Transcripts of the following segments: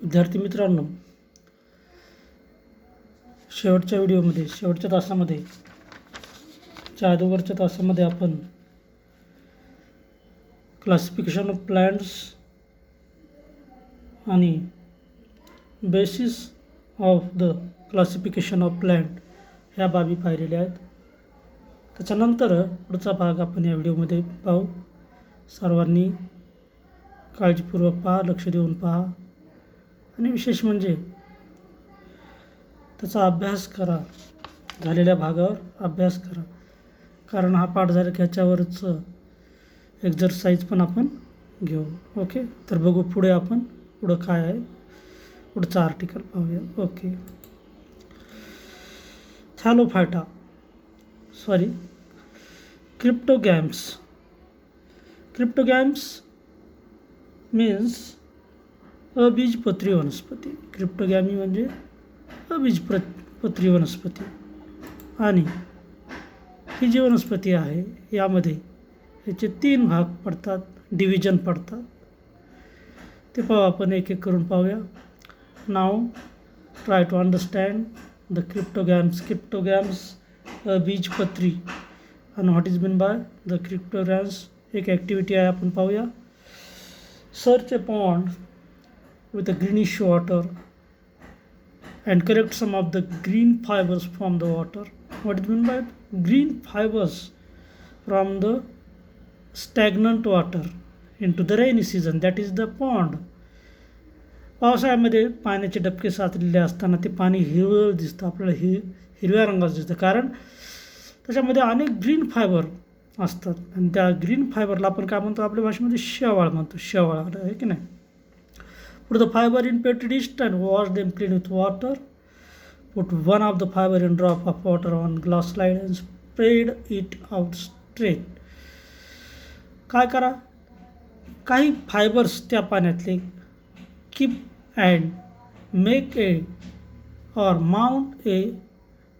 विद्यार्थी मित्रांनो, शेवटच्या तासामध्ये अगोदरच्या तासामध्ये आपण क्लासिफिकेशन ऑफ प्लांट्स आणि basis of the classification of plant ह्या बाबी पाहिलेल्या आहेत. त्याच्यानंतर पुढचा भाग आपण या व्हिडिओमध्ये पाहू. सर्वांनी काळजीपूर्वक पहा, लक्ष देऊन पहा आणि विशेष म्हणजे त्याचा अभ्यास करा, झालेल्या भागावर अभ्यास करा, कारण हा पाठ झाला की ह्याच्यावरचं एक्झरसाईज पण आपण घेऊ. ओके, तर बघू पुढे आपण पुढं काय आहे, पुढचा आर्टिकल पाहूया. ओके, क्रिप्टोगॅम्स मीन्स अबीजपत्री वनस्पती. क्रिप्टोगॅमी म्हणजे अबीजपत्री वनस्पती. आणि ही जी वनस्पती आहे यामध्ये याचे 3 भाग पडतात, डिव्हिजन पडतात. ते पाहू आपण, एक एक करून पाहूया. Now try to understand the cryptogams बीजपत्री आणि what is mean by the cryptogams. एक ॲक्टिव्हिटी आहे, आपण पाहूया. Search a pond with a greenish water and collect some of the green fibers from the water. What do you mean by green fibers from the stagnant water into the rainy season? That is the pond. पावसाळ्यामध्ये पाण्याचे डबके साचलेले असताना ते पाणी हिरवं दिसतं आपल्याला, हिरव्या रंगाचं दिसतं, कारण त्याच्यामध्ये अनेक ग्रीन फायबर असतात. आणि त्या ग्रीन फायबरला आपण काय म्हणतो, आपल्या भाषेमध्ये शेवाळ म्हणतो. शेवाळ आहे की नाही. Put the fiber in petri dish and wash them clean with water. Put one of the fiber in drop of water on glass slide and spread it out straight. काय करा, काही फायबर्स त्या पाण्यातले कीप अँड मेक ए और mount A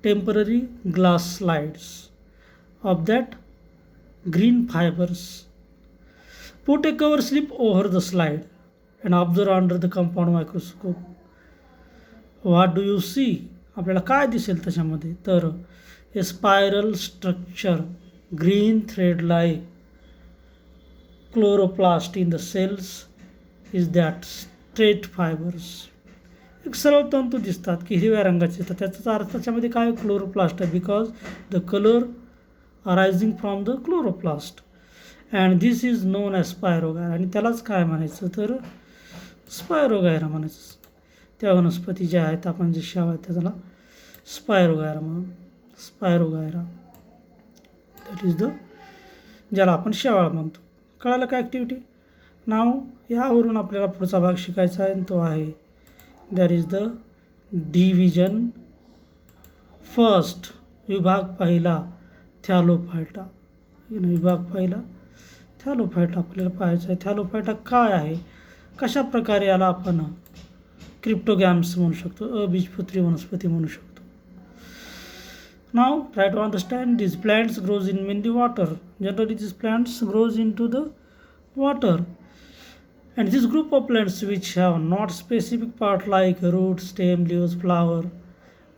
temporary glass slides of that green fibers. Put a cover slip over the slide and observe under the compound microscope. What do you see? आपल्याला काय दिसेल त्याच्यामध्ये, तर a spiral structure, green thread like chloroplast in the cells is that straight fibres. एक सरळ तंतू दिसतात की हिरव्या रंगाचे, तर त्याचा अर्थ त्याच्यामध्ये काय, क्लोरोप्लास्ट आहे, because the colour arising from the chloroplast and this is non as spirogyra. आणि त्यालाच काय म्हणायचं, तर स्पायरोगायरा म्हणायचं. त्या वनस्पती ज्या आहेत, आपण जे शेवाळ आहेत त्याला स्पायरोगायरा म्हणून, स्पायरोगायरा दॅट इज द, ज्याला आपण शेवाळ म्हणतो. कळालं का ॲक्टिव्हिटी? नाव यावरून आपल्याला पुढचा भाग शिकायचा आहे, तो आहे that is the division first. विभाग पहिला थॅलोफायटा. विभाग पहिला थॅलोफायटा आपल्याला पाहायचा आहे. थॅलोफायटा काय आहे, कशा प्रकारे याला आपण क्रिप्टोगॅम्स म्हणू शकतो, अबीजपत्री वनस्पती म्हणू शकतो. Now try to understand. This plants grows in mainly water. Generally this plants grows in to the water and this group of plants which have not specific part like root, stem, leaves, flower,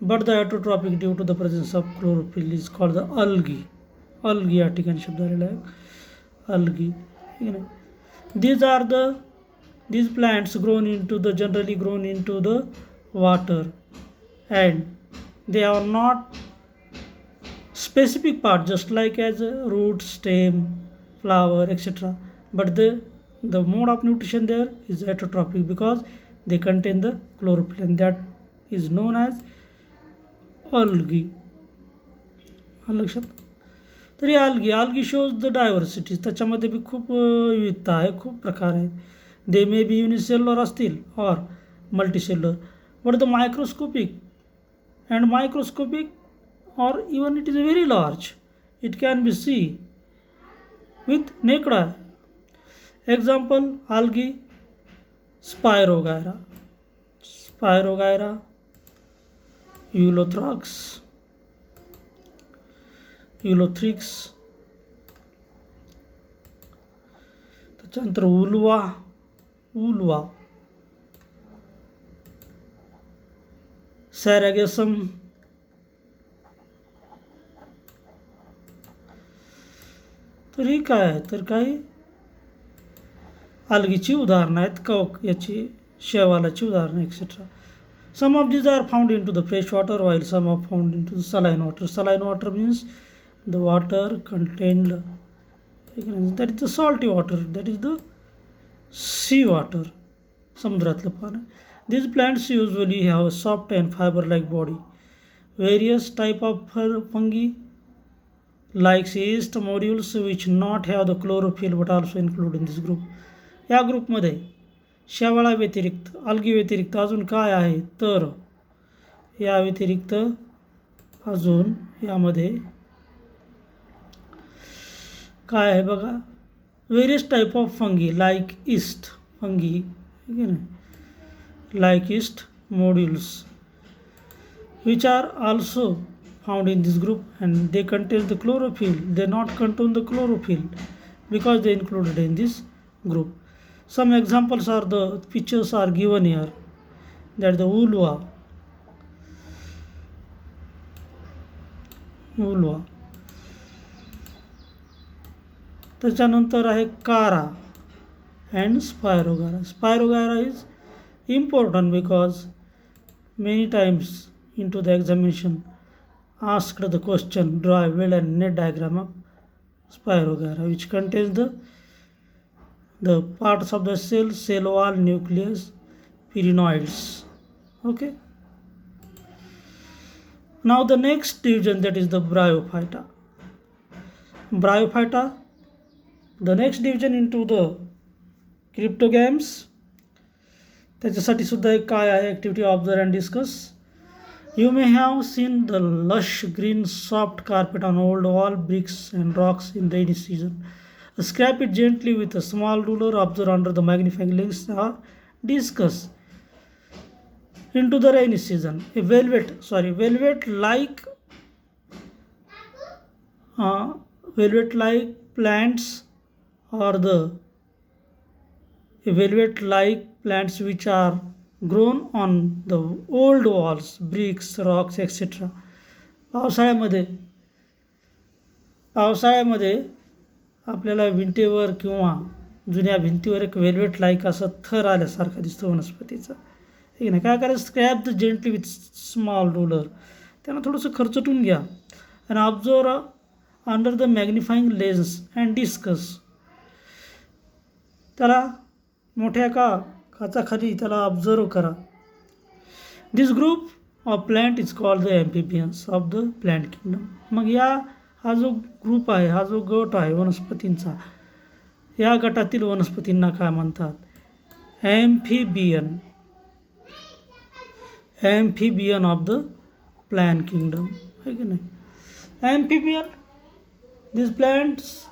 but the heterotrophic due to the presence of chlorophyll is called the algae. Algae या ठिकाणी शब्द आलेला आहे, algae. These plants generally grown into the water and they are not specific part just like as a root, stem, flower, etc. But the mode of nutrition there is heterotrophic because they contain the chlorophyll and that is known as algae. लक्षात. तर ही algae shows the diversity. त्याच्यामध्ये बी खूप विविधता आहे, खूप प्रकार आहेत. दे may be unicellular असतील और multicellular, but the microscopic or even it is very large, it can be seen with naked eye. Example, algae, Spirogyra, Ulothrix, त्याच्यानंतर उल्वा सॅरॅगेसम, तर ही काय आहे, तर काही algaeची उदाहरणं आहेत, कवक याची, शैवालाची उदाहरणं etcetera. Some of these are found into the fresh water while some are found into the saline water. Saline water means the water contained, that is the salty water, that is the sea water, समुद्रातलं पाणी. These plants usually have a soft and fiber-like body. Various type of fungi like yeast modules which not have the chlorophyll but also include in this group. या ग्रुपमध्ये शेवाळा व्यतिरिक्त, algae व्यतिरिक्त अजून काय आहे, तर या व्यतिरिक्त अजून यामध्ये काय आहे बघा, various type of fungi like east fungi, like east modules which are also found in this group and they contain the chlorophyll. They not contain the chlorophyll because they included in this group. Some examples are the pictures are given here, that the ulva, त्याच्यानंतर आहे कारा and spirogyra. Spirogyra is important because many times into the examination asked the question, draw a well and net diagram of Spirogara which contains the parts of the cell wall, nucleus, pyrenoids. Okay, now the next division, that is the Bryophyta. The next division into the cryptogams. त्याच्यासाठी सुद्धा एक काय आहे, activity observe and discuss. You may have seen the lush green soft carpet on old wall bricks and rocks in rainy season. Scrape it gently with a small ruler, observe under the magnifying lens, or discuss. Into the rainy season, a velvet-like plants or the velvet-like plants which are grown on the old walls, bricks, rocks, etc. पावसाळ्यामध्ये आपल्याला भिंतीवर किंवा जुन्या भिंतीवर एक velvet like असा थर आल्यासारखा दिसतो वनस्पतीचा. ठीक आहे ना. काय करायचं, scrap the gently with small roller, त्यांना थोडंसं खर्चटून घ्या. आणि observe under the magnifying lens and discuss, त्याला मोठ्या काचाखाली त्याला ऑब्झर्व करा. This group of plant is called the amphibians of the plant kingdom. मग हा जो ग्रुप आहे, हा जो गट आहे वनस्पतींचा, या गटातील वनस्पतींना काय म्हणतात, amphibian of the plant kingdom, आहे की नाही. Amphibian, this plants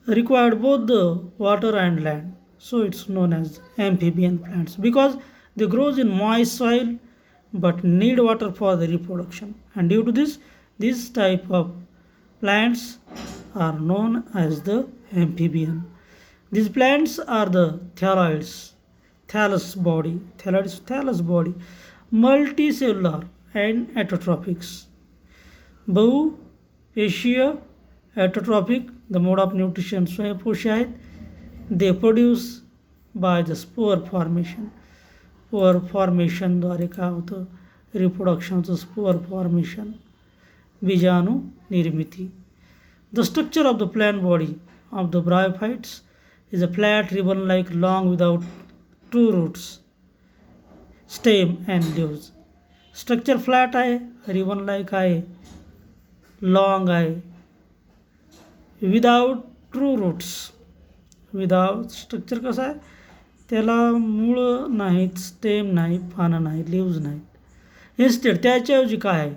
required both the water and land, so it's known as amphibian plants because they grows in moist soil but need water for the reproduction, and due to this type of plants are known as the amphibian. These plants are the thallus body, multicellular and autotrophics. बहुपेशीय, autotrophic, the mode of nutrition, स्वयंपोषी आहेत. they produce by the spore फॉर्मेशनद्वारे काय होतं, रिप्रोडक्शनचं spore formation, बीजाणू निर्मिती. The structure of the plant body of the bryophytes is a flat ribbon like long without true roots, stem and leaves. Structure flat आहे, ribbon like आहे, long आहे, without true roots. Without structure कसं आहे, त्याला मूळ नाहीत, stem नाही, पानं नाही, लीव्ज नाहीत. इन्स्टेड त्याच्याऐवजी काय आहे,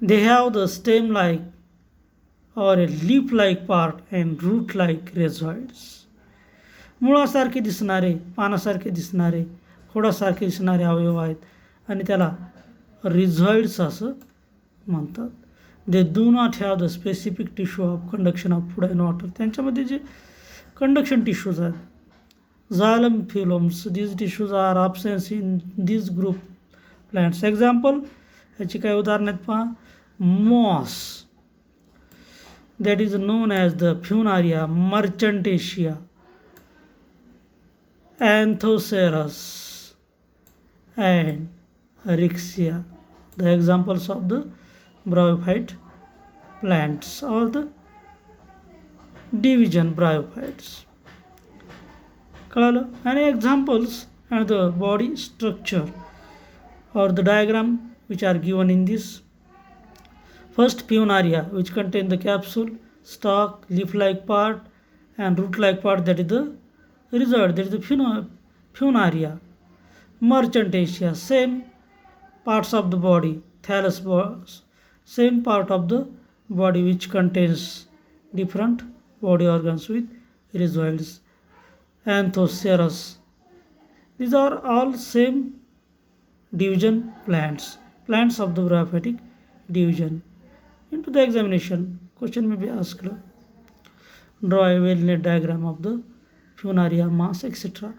they have the stem like or a leaf like part and root like rhizoids. मुळासारखे दिसणारे, पानासारखे दिसणारे, खोडासारखे दिसणारे अवयव आहेत आणि त्याला रिझॉइड्स असं म्हणतात. They do not have the specific tissue of conduction of food and water. त्यांच्यामध्ये जे कंडक्शन टिश्यूज आहेत, xylem phloems, these tissues are absent in this group plants. Example ह्याची काही उदाहरणं आहेत पहा. Moss that is known as the Funaria merchantaceae, Anthocerus and Rixia, the examples of the bryophyte plants or the division bryophytes. कळालं. आणि examples and the body structure or the diagram which are given in this. First, Funaria, which contain the capsule, stalk, leaf-like part, and root-like part. That is the result. That is the Funaria. Merchantaceae, same parts of the body. Thallus, same part of the body which contains different body organs with rhizoids. Anthocerus. These are all same division plants. Plants of the bryophytic division. Into the examination, question may be asked. Draw a well-laid diagram of the Funaria, mass, etc.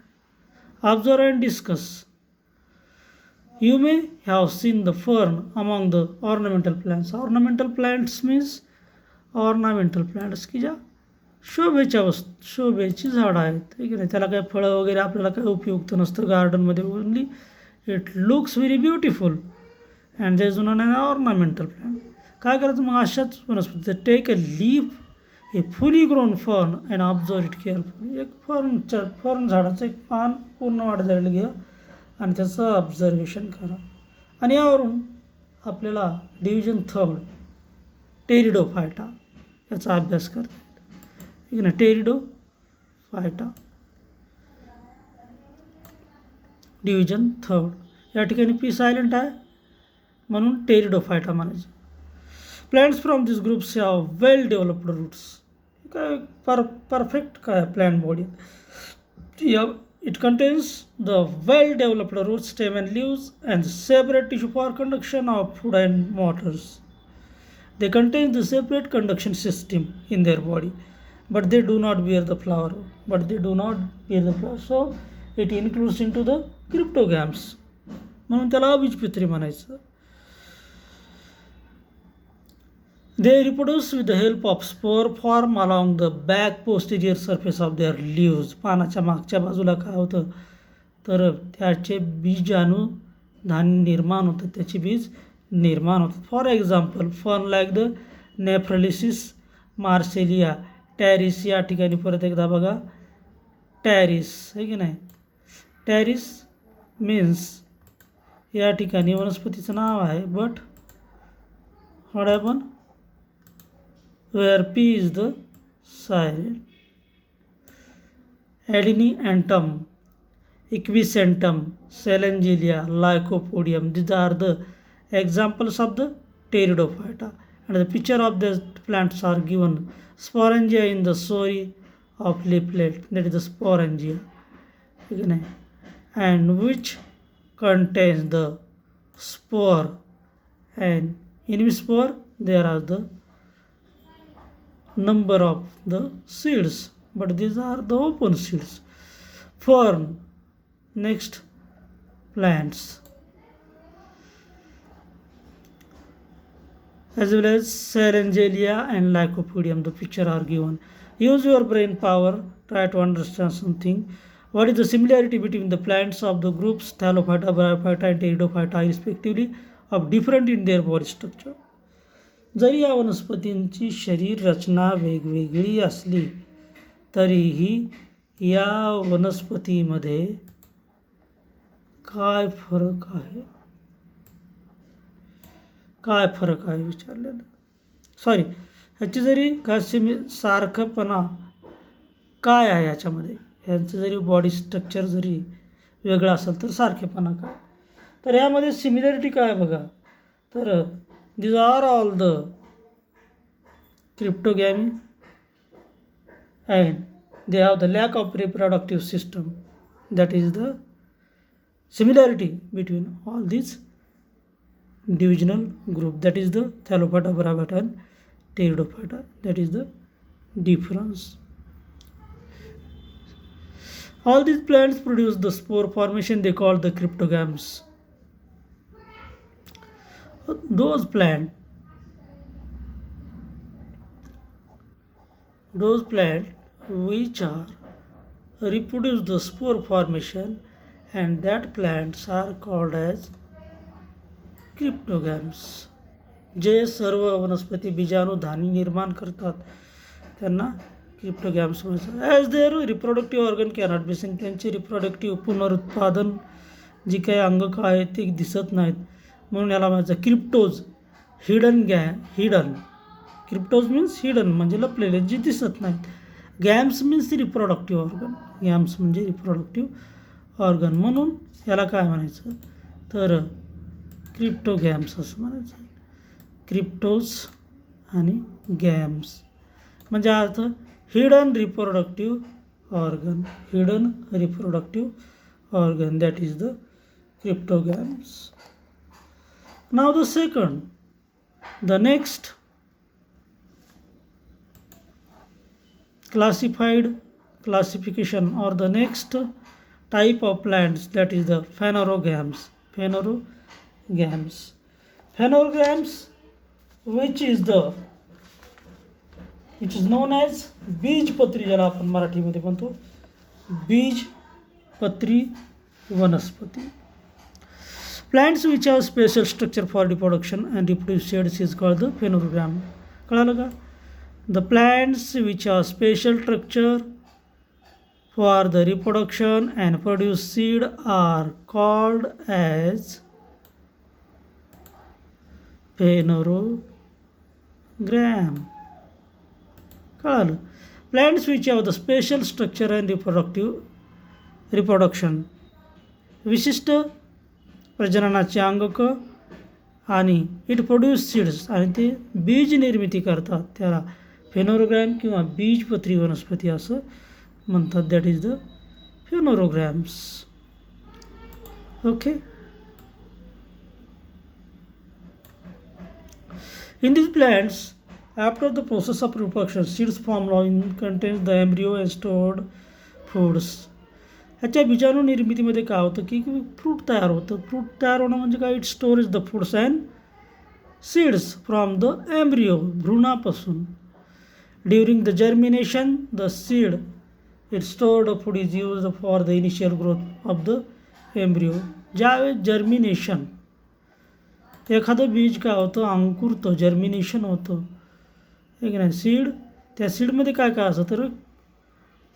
Observe and discuss. You may have seen the fern among the ornamental plants. Ornamental plants means ornamental plants की ज्या शोभेची झाडं आहेत, ठीक आहे. त्याला काही फळं वगैरे आपल्याला काही उपयुक्त नसतं गार्डनमध्ये. Only it looks very beautiful and there is non an ornamental plant. काय करायचं मग अशाच वनस्पती. टेक अ लीफ ए फुली grown fern and observe it carefully. एक फर्न झाडाचं एक पान पूर्ण वाढ झालेलं घ्या आणि त्याचं ऑब्झर्वेशन करा. आणि यावरून आपल्याला डिव्हिजन थर्ड टेरिडोफायटा याचा अभ्यास करता येईल, ठीक आहे ना. Pteridophyta division third. या ठिकाणी पी सायलेंट आहे म्हणून टेरिडोफायटा म्हणायचं. Plants from this groups have well developed roots. काय परफेक्ट काय plant body. It contains the well developed root, stem and leaves and separate tissue for conduction of food and waters. They contain the separate conduction system in their body, but they do not bear the flower. So it includes into the cryptogams. म्हणून त्याला अबीजपत्री म्हणायचं. They reproduce with the help of spore form along the back posterior surface of their leaves. पानाच्या मागच्या बाजूला काय होतं तर त्याचे बीजाणू धान्य निर्माण होतं, त्याचे बीज निर्माण होतात. For example fern like the nephrolepis marsilea pteris. या ठिकाणी परत एकदा बघा टॅरिस आहे की नाही. टॅरिस मीन्स या ठिकाणी वनस्पतीचं नाव आहे, but what happen where P is the silent. Adiantum, equisetum, selaginella, lycopodium. These are the examples of the Pteridophyta, and the picture of the plants are given. Sporangia in the story of leaflet, that is the sporangia, and which contains the spore, and in which spore there are the number of the seeds, but these are the open seeds. Fern. Next, plants as well as Serengelia and Lycopodium. The picture are given. Use your brain power, try to understand something. What is the similarity between the plants of the groups Thallophyta, Bryophyta and Pteridophyta respectively of different in their body structure? जरी या वनस्पतींची शरीर रचना वेगवेगळी असली तरीही या वनस्पतीमध्ये काय फरक आहे, काय फरक आहे विचारलेलं. सॉरी, ह्याची जरी काय सारखंपणा काय आहे याच्यामध्ये, ह्यांचं जरी बॉडी स्ट्रक्चर जरी वेगळं असेल तर सारखेपणा काय. तर यामध्ये सिमिलॅरिटी काय बघा, तर these are all the cryptogamy and they have the lack of reproductive system. That is the similarity between all these divisional group. That is the Thallophyta, Bryophyta and Pteridophyta. That is the difference. All these plants produce the spore formation they call the cryptogams. those plant which are reproduce the spore formation, and that plants are called as क्रिप्टोगॅम्स. जे सर्व वनस्पती बीजाणुधानी निर्माण करतात त्यांना क्रिप्टोगॅम्स म्हणतात. As there reproductive organ cannot be seen, त्यांचे reproductive पुनरुत्पादन जी काही अंगक आहेत ते दिसत नाहीत, म्हणून याला म्हणायचं cryptos. Hidden cryptos means hidden म्हणजे लपलेले, जे दिसत नाहीत. Games means reproductive organ. Games म्हणजे रिप्रोडक्टिव्ह ऑर्गन, म्हणून याला काय म्हणायचं तर क्रिप्टोगॅम्स असं म्हणायचं. क्रिप्टोज आणि गॅम्स म्हणजे अर्थ hidden reproductive organ. Hidden reproductive organ, that is the cryptogams. Now the second, the next classification or the next type of plants, that is the phanerogams. Phanerogams, which is known as बीजपत्री, ज्याला आपण मराठीमध्ये म्हणतो बीजपत्री वनस्पती. Plants which have special structure for reproduction and reproduce seeds is called the phanerogram. कळालं का? The plants which have special structure for the reproduction and produce seed are called as phanerogram. कळालं? Plants which have the special structure and reproduction, विशिष्ट प्रजननाचे अंगक आणि it produce seeds, आणि ते बीज निर्मिती करतात, त्याला फेनोरोग्रॅम किंवा बीजपत्री वनस्पती असं म्हणतात. That is the phanerogams. Okay. In these plants, after the process of reproduction, seeds form in contains the embryo and stored foods. ह्याच्या बीजाणू निर्मितीमध्ये काय होतं की फ्रूट तयार होतं. फ्रूट तयार होणं म्हणजे काय? It storage the foods and seeds from the embryo, भ्रूणापासून. During the germination the seed it stored food is use for the initial growth of the embryo. ज्यावेळेस जर्मिनेशन, एखादं बीज काय होतं, अंकुरतं, जर्मिनेशन होतं, एक नाही सीड, त्या सीडमध्ये काय काय असतं तर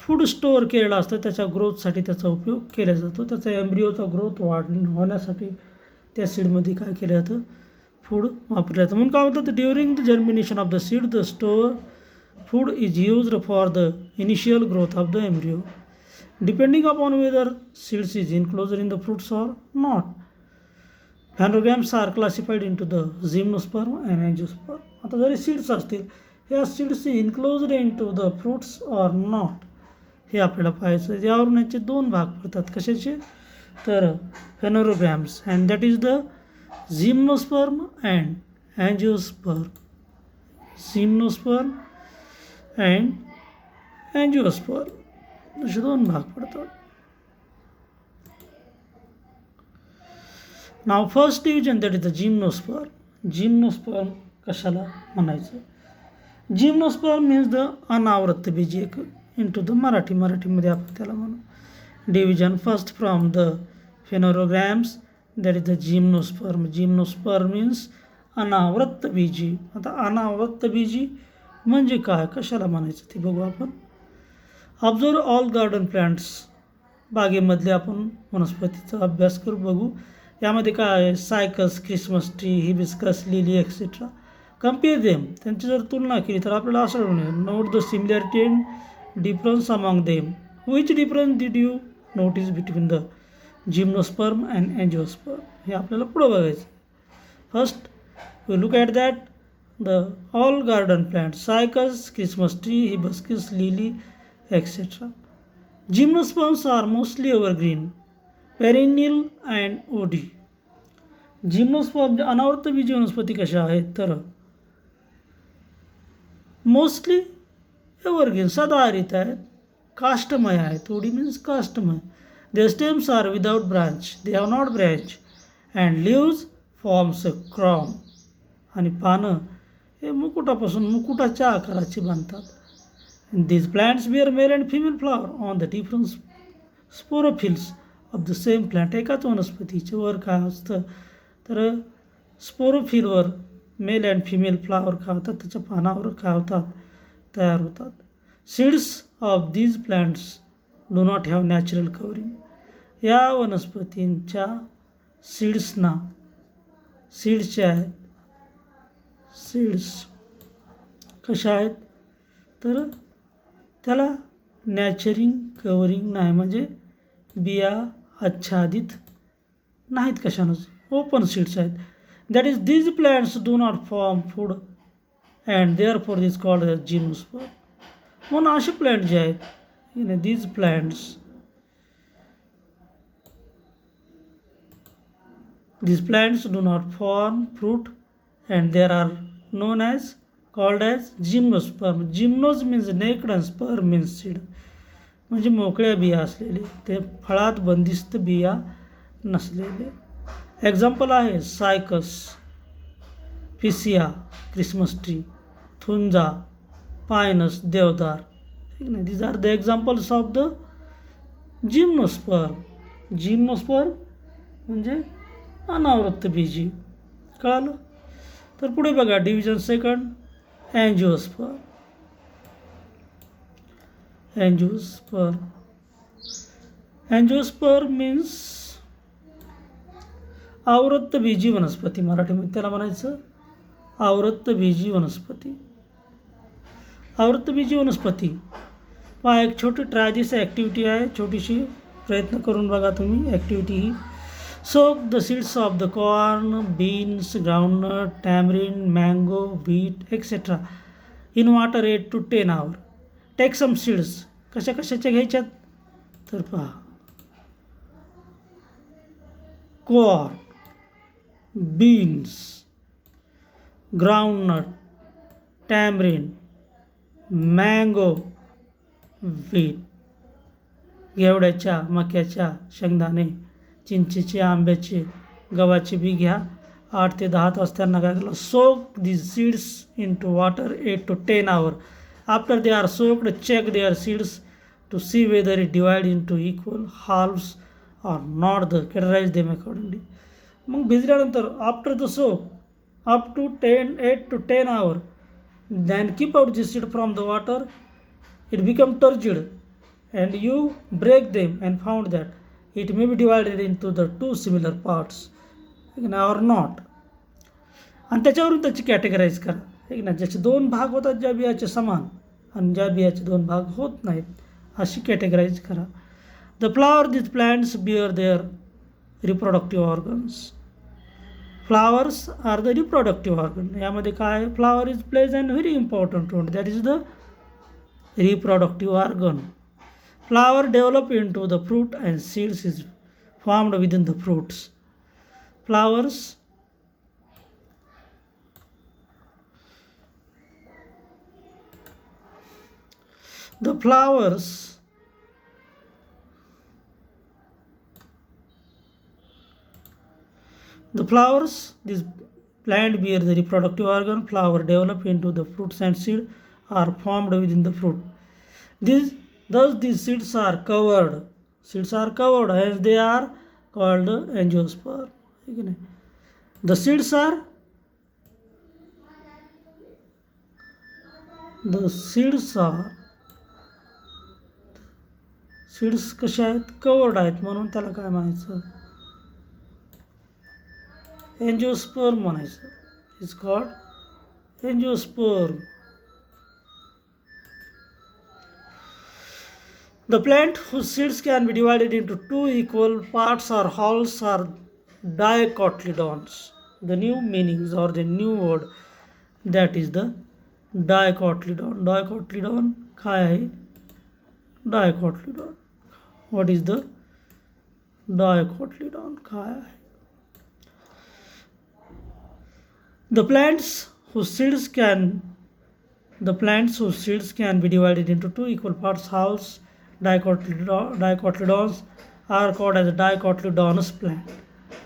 फूड स्टोअर केलेलं असतं, त्याच्या ग्रोथसाठी त्याचा उपयोग केला जातो. त्याचा एम्ब्रिओचा ग्रोथ होण्यासाठी त्या सीडमध्ये काय केलं जातं, फूड वापरलं जातं. म्हणून काय होतं, during the germination of the seed the store food is used for the initial growth of the embryo depending upon whether seeds is enclosed in the fruits or not. Phanerogams are classified in to the gymnosperm and angiosperm. आता जरी seeds असतील, ह्या seeds enclosed in to the fruits or not, हे आपल्याला पाहायचं. यावरून याचे दोन भाग पडतात. कशाचे तर phanerogams, and that is the gymnosperm and angiosperm. Gymnosperm and angiosperm असे दोन भाग पडतात. Now first division, that is the gymnosperm. Gymnosperm कशाला म्हणायचं? जिम्नोस्पर्म मीन्स द अनावृत्त बीज, एक इंटू द मराठीमध्ये आपण त्याला म्हणू. Division first from the phanerogams, that is the gymnosperm. Gymnosperm means अनावृत्त बीजी. आता अनावृत्त बीजी म्हणजे काय, कशाला म्हणायचं ते बघू आपण. ऑब्झर्व ऑल गार्डन प्लांट्स, बागेमधले आपण वनस्पतीचा अभ्यास करू बघू. यामध्ये काय आहे, cycas, Christmas tree, hibiscus, lily etcetera. Compare them, त्यांची जर तुलना केली तर आपल्याला असं म्हणूया. Note the similarity and difference among them. Which difference did you notice between the gymnosperm and angiosperm, हे आपल्याला पुढं बघायचं. First we look at that the all garden plant, cycas, Christmas tree, hibiscus, lily etcetera. Gymnosperms R mostly evergreen, perennial and woody. Gymnosperm अनावृत्त बीजी वनस्पती कशा आहेत तर मोस्टली एव्हरग्रीन, सदाहरित आहेत, काष्टमय आहेत. ओडी मीन्स काष्टमय. Their stems are without branch, they have not branch, and leaves forms a crown. आणि पानं हे मुकुटापासून मुकुटाच्या आकाराची बनतात. These plants bear male and female flower on the different sporophylls of the same plant. एकाच वनस्पतीचे वर काय असतं तर स्पोरोफिलवर मेल अँड फिमेल फ्लॉवर काय होतात, त्याच्या पानावर काय होतात, तयार होतात. Seeds of these plants do not have natural covering. या वनस्पतींच्या सीड्सना सीड्सचे आहेत, सीड्स कशा आहेत तर त्याला नॅचरिंग कवरिंग नाही, म्हणजे बिया आच्छादित नाहीत कशानंच, ओपन सीड्स आहेत. That is these plants do not form food and therefore this called as gymnosperm. म्हणून असे प्लांट जे आहेत these plants do not form fruit and there are known as called as gymnosperm. Gymnos means naked and sperm means seed. म्हणजे मोकळ्या बिया असलेले, ते फळात बंदिस्त बिया नसलेले. एक्झाम्पल आहे cycas, picea Christmas tree, thuja, pinus deodar. These are the examples of the gymnosperm. Gymnosperm म्हणजे अनावृत्त बीजी. कळालं. तर पुढे बघा division second angiosperm. Angiosperm angiosperm means आवृत्त बीजी वनस्पती. मराठीमध्ये त्याला म्हणायचं आवृत्त बीजी वनस्पती. आवृत्त बीजी वनस्पती पहा, एक छोटी ट्राय दिस ॲक्टिव्हिटी आहे, छोटीशी प्रयत्न करून बघा तुम्ही activity he. Soak the seeds of the corn, beans, groundnut, tamarind, mango, wheat, etc. in water 8 to 10 hours. Take some seeds. कशा कशाच्या घ्यायच्यात तर पहा, corn, beans, groundnut, tamarind, mango, wheat. घेवड्याच्या, मक्याच्या, शेंगदाणे, चिंचेचे, आंब्याचे, गव्हाचे बी घ्या. 8 ते 10 तास त्यांना काय केलं, soak the seeds into water 8 to 10 hours. After they are soaked check their seeds to see whether it divide in two equal halves or not the categorise them accordingly. मग भिजल्यानंतर after the soak up to 8 to 10 hours then keep out the seed from the water. It become turgid and you break them and found that it may be divided into the two similar parts or not. आणि त्याच्यावरून त्याची categorise करा. एक ना, ज्याचे 2 भाग होतात ज्या बियाचे समान आणि ज्या बियाचे 2 भाग होत नाहीत, अशी कॅटेगराईज करा. The flower this plants bear their reproductive organs. Flowers are the reproductive organ. यामध्ये काय, flower is plays and very important role. That is the reproductive organ. Flower develop into the fruit and seeds is formed within the fruits. Flowers the flowers this plant bear the reproductive organ. Flower develop into the fruits and seed are formed within the fruit. Thus these seeds are covered. Seeds are covered as they are called angiosperm. The seeds कशा आहेत, covered आहेत, म्हणून त्याला काय म्हणायचं, angiosperm म्हणायचं. It's called angiosperm. The plant whose seeds can be divided into 2 equal parts or wholes are dicotyledons. The new meanings or the new word, that is the dicotyledon. Dicotyledon काय आहे, dicotyledon. What is the dicotyledon काय आहे? The plants whose seeds can be divided into 2 equal parts, wholes, dicotyledons are called as dicotyledonous plant.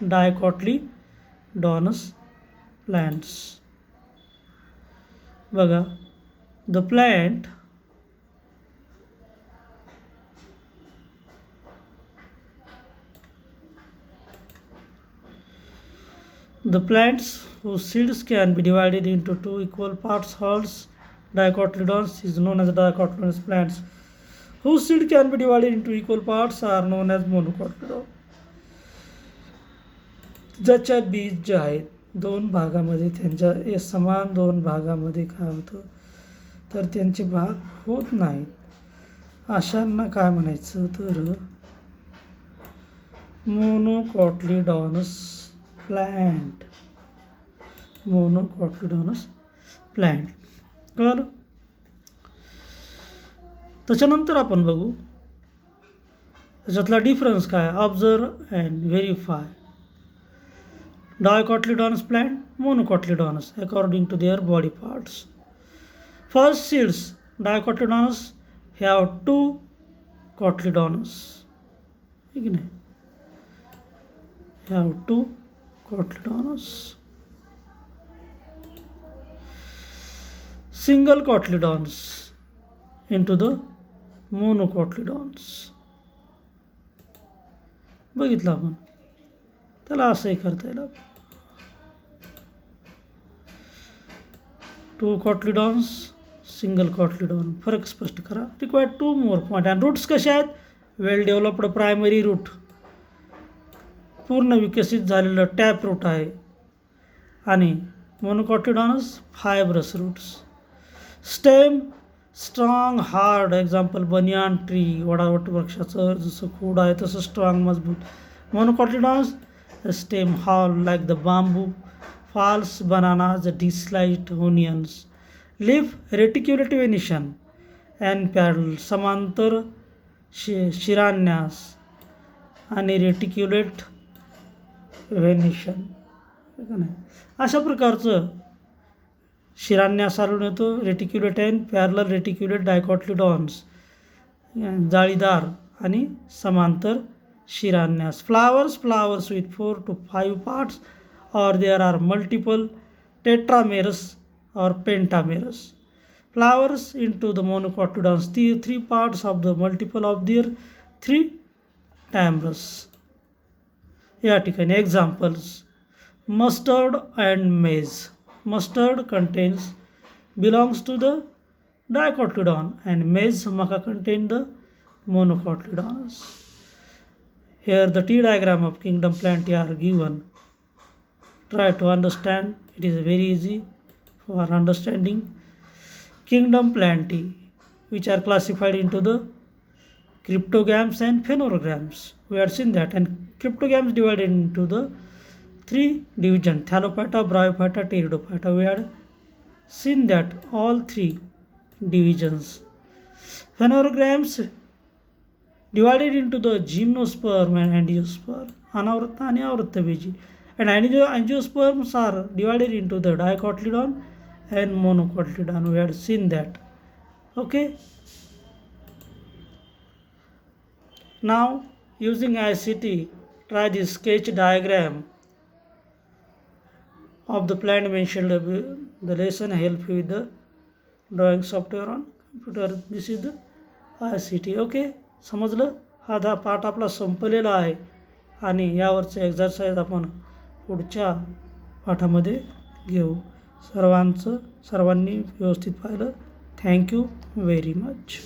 Dicotyledonous plants. बघा, the plant The plants whose seeds can be divided into two equal parts holds dicotyledons is known as dicotyledonous plants. Whose seed can be divided into equal parts are known as monocotyledon. ज्याच्या बीज जे आहेत दोन भागामध्ये त्यांच्या समान दोन भागामध्ये काय होतं तर त्यांचे भाग होत नाहीत अशांना काय म्हणायचं तर मोनोकॉटिलिडॉनस प्लांट. मोनोकॉटिलिडॉनस प्लांट. कळलं. त्याच्यानंतर आपण बघू त्याच्यातला डिफरन्स काय. Observe and verify. Dicotyledonous plant, monocotyledonous according to their body parts. First, seeds dicotyledonous have two cotyledons. Have two cotyledons. Single cotyledons into the monocotyledons. बघितलं आपण. त्याला असंही करता येईल. Two cotyledons single cotyledon. फरक स्पष्ट करा. Required two more point. आणि रूट्स कसे आहेत. Well developed primary root. पूर्ण विकसित झालेलं टॅप रूट आहे. आणि monocotyledons fibrous roots. Stem strong hard. Example banyan tree. वडावट वृक्षाचं जसं खोड आहे तसं स्ट्रॉंग मजबूत. मोनोकॉटिलिडॉनस stem hollow like the bamboo. False bananas, disliked onions. Leaf reticulate venation and parallel. समांतर शिरान्यास आणि रेटिक्युलेट व्हेनिशन. अशा प्रकारचं शिरान्यास आढळून येतो. Reticulate and parallel reticulate dicotyledons. जाळीदार आणि समांतर शिरान्यास. Flowers with 4 to 5 parts or there are multiple tetramerous or pentamerous. Flowers into the monocotyledons. The 3 parts of the multiple of their 3 tamerous. या ठिकाणी एक्झाम्पल्स. मस्टर्ड अँड मेज. Mustard contains belongs to the dicotyledon and maize maca contain the monocotyledons. Here the T diagram of kingdom plant are given. Try to understand. It is very easy for understanding. Kingdom plantae, which are classified into the cryptogams and phanerogams. We had seen that. And cryptogams divided into the 3 divisions: Thallophyta, Bryophyta, Pteridophyta. We had seen that all 3 divisions. Phanerogams divided into the gymnosperm and angiosperm. अनावृत्त आणि आवृत्तबीजी. And angiosperms are divided into the dicotyledon and monocotyledon. We had seen that. Okay. Now using ICT, try this sketch diagram of the plant mentioned. The lesson help you with the drawing software on computer. This is the ICT. Okay. समजलं. हा पाठ आपला संपलेला आहे आणि यावरचं exercise आपण पुढच्या पाठामध्ये घेऊ. सर्वांनी व्यवस्थित पाहिलं. Thank you very much.